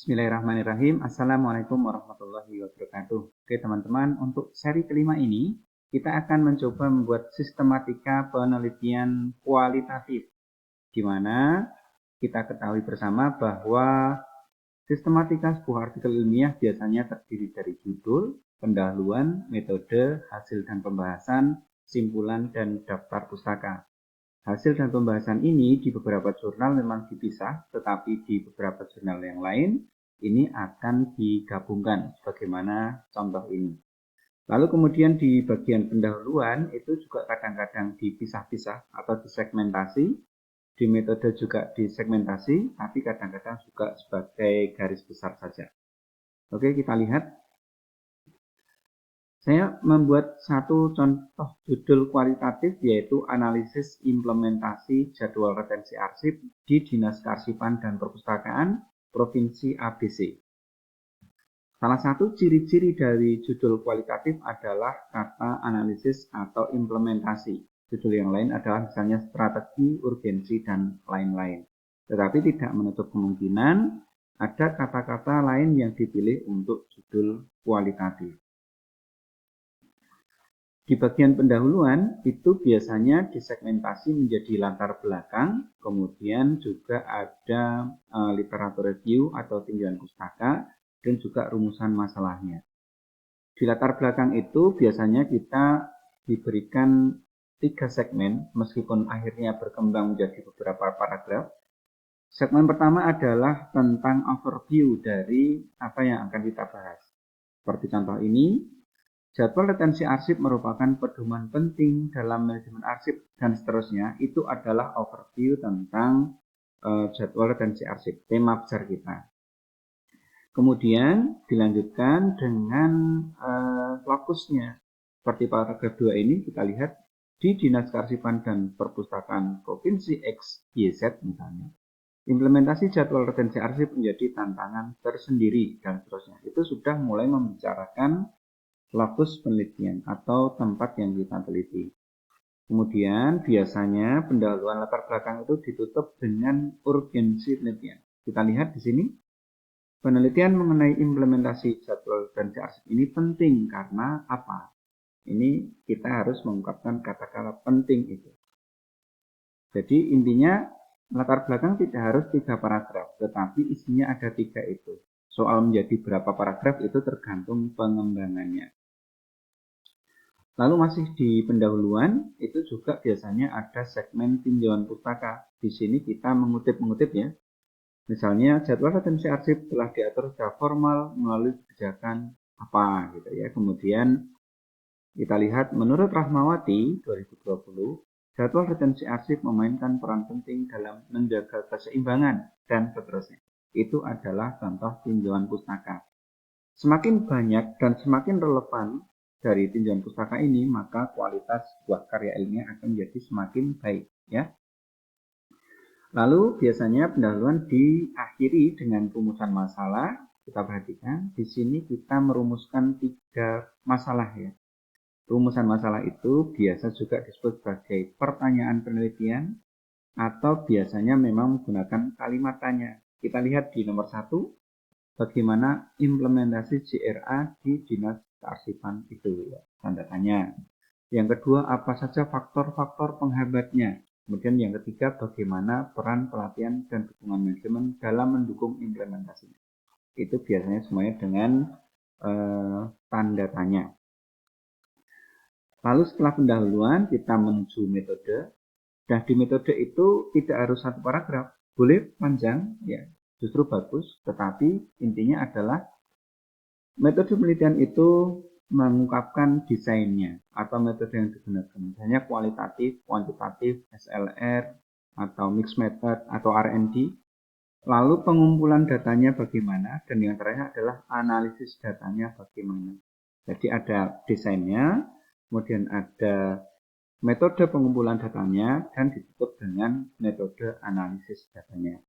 Bismillahirrahmanirrahim. Assalamualaikum warahmatullahi wabarakatuh. Oke teman-teman, untuk seri kelima ini kita akan mencoba membuat sistematika penelitian kualitatif, di mana kita ketahui bersama bahwa sistematika sebuah artikel ilmiah biasanya terdiri dari judul, pendahuluan, metode, hasil dan pembahasan, simpulan, dan daftar pustaka. Hasil dan pembahasan ini di beberapa jurnal memang dipisah, tetapi di beberapa jurnal yang lain ini akan digabungkan sebagaimana contoh ini. Lalu kemudian di bagian pendahuluan itu juga kadang-kadang dipisah-pisah atau disegmentasi. Di metode juga disegmentasi, tapi kadang-kadang juga sebagai garis besar saja. Oke, kita lihat. Saya membuat satu contoh judul kualitatif yaitu analisis implementasi jadwal retensi arsip di Dinas Kearsipan dan Perpustakaan Provinsi ABC. Salah satu ciri-ciri dari judul kualitatif adalah kata analisis atau implementasi. Judul yang lain adalah misalnya strategi, urgensi, dan lain-lain. Tetapi tidak menutup kemungkinan ada kata-kata lain yang dipilih untuk judul kualitatif. Di bagian pendahuluan itu biasanya disegmentasi menjadi latar belakang, kemudian juga ada literatur review atau tinjauan pustaka, dan juga rumusan masalahnya. Di latar belakang itu biasanya kita diberikan 3 segmen, meskipun akhirnya berkembang menjadi beberapa paragraf. Segmen pertama adalah tentang overview dari apa yang akan kita bahas. Seperti contoh ini, jadwal retensi arsip merupakan pedoman penting dalam manajemen arsip dan seterusnya. Itu adalah overview tentang jadwal retensi arsip, tema besar kita. Kemudian dilanjutkan dengan fokusnya. Seperti paragraf 2 ini kita lihat di Dinas Kearsipan dan Perpustakaan Provinsi X, Y, Z misalnya. Implementasi jadwal retensi arsip menjadi tantangan tersendiri dan seterusnya. Itu sudah mulai membicarakan lokus penelitian atau tempat yang kita teliti. Kemudian biasanya pendahuluan latar belakang itu ditutup dengan urgensi penelitian. Kita lihat di sini, penelitian mengenai implementasi jadwal retensi arsip ini penting karena apa? Ini kita harus mengungkapkan kata-kata penting itu. Jadi intinya latar belakang tidak harus 3 paragraf, tetapi isinya ada 3 itu. Soal menjadi berapa paragraf itu tergantung pengembangannya. Lalu masih di pendahuluan, itu juga biasanya ada segmen tinjauan pustaka. Di sini kita mengutip ya. Misalnya jadwal retensi arsip telah diatur secara formal melalui kebijakan apa gitu ya. Kemudian kita lihat menurut Rahmawati 2020, jadwal retensi arsip memainkan peran penting dalam menjaga keseimbangan dan seterusnya. Itu adalah contoh tinjauan pustaka. Semakin banyak dan semakin relevan dari tinjauan pustaka ini, maka kualitas buah karya ilmiah akan menjadi semakin baik ya. Lalu biasanya pendahuluan diakhiri dengan rumusan masalah. Kita perhatikan di sini kita merumuskan 3 masalah ya. Rumusan masalah itu biasa juga disebut sebagai pertanyaan penelitian atau biasanya memang menggunakan kalimat tanya. Kita lihat di nomor 1, bagaimana implementasi JRA di Dinas Kearsipan itu ya, tanda tanya. Yang kedua, apa saja faktor-faktor penghambatnya. Kemudian yang ketiga, bagaimana peran pelatihan dan dukungan manajemen dalam mendukung implementasinya. Itu biasanya semuanya dengan tanda tanya. Lalu setelah pendahuluan kita menuju metode. Dan di metode itu tidak harus 1 paragraf, boleh panjang ya, justru bagus. Tetapi intinya adalah metode penelitian itu mengungkapkan desainnya atau metode yang digunakan. Misalnya kualitatif, kuantitatif, SLR, atau mixed method, atau R&D. Lalu pengumpulan datanya bagaimana, dan yang terakhir adalah analisis datanya bagaimana. Jadi ada desainnya, kemudian ada metode pengumpulan datanya, dan ditutup dengan metode analisis datanya.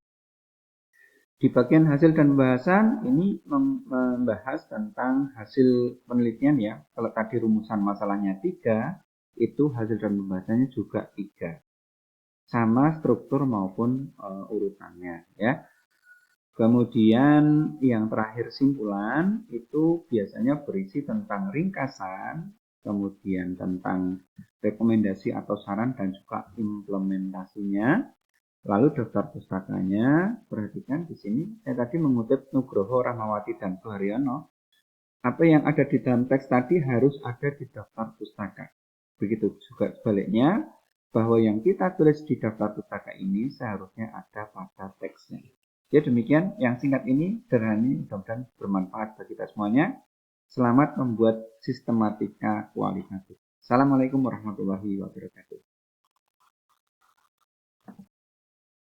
Di bagian hasil dan pembahasan ini membahas tentang hasil penelitian ya. Kalau tadi rumusan masalahnya 3, itu hasil dan pembahasannya juga 3. Sama struktur maupun urutannya ya. Kemudian yang terakhir simpulan itu biasanya berisi tentang ringkasan, kemudian tentang rekomendasi atau saran dan juga implementasinya. Lalu daftar pustakanya, perhatikan di sini saya tadi mengutip Nugroho, Rahmawati, dan Suharyono. Apa yang ada di dalam teks tadi harus ada di daftar pustaka. Begitu juga sebaliknya, bahwa yang kita tulis di daftar pustaka ini seharusnya ada pada teksnya. Ya demikian, yang singkat ini, sederhana, mudah-mudahan bermanfaat bagi kita semuanya. Selamat membuat sistematika kualitatif. Assalamualaikum warahmatullahi wabarakatuh.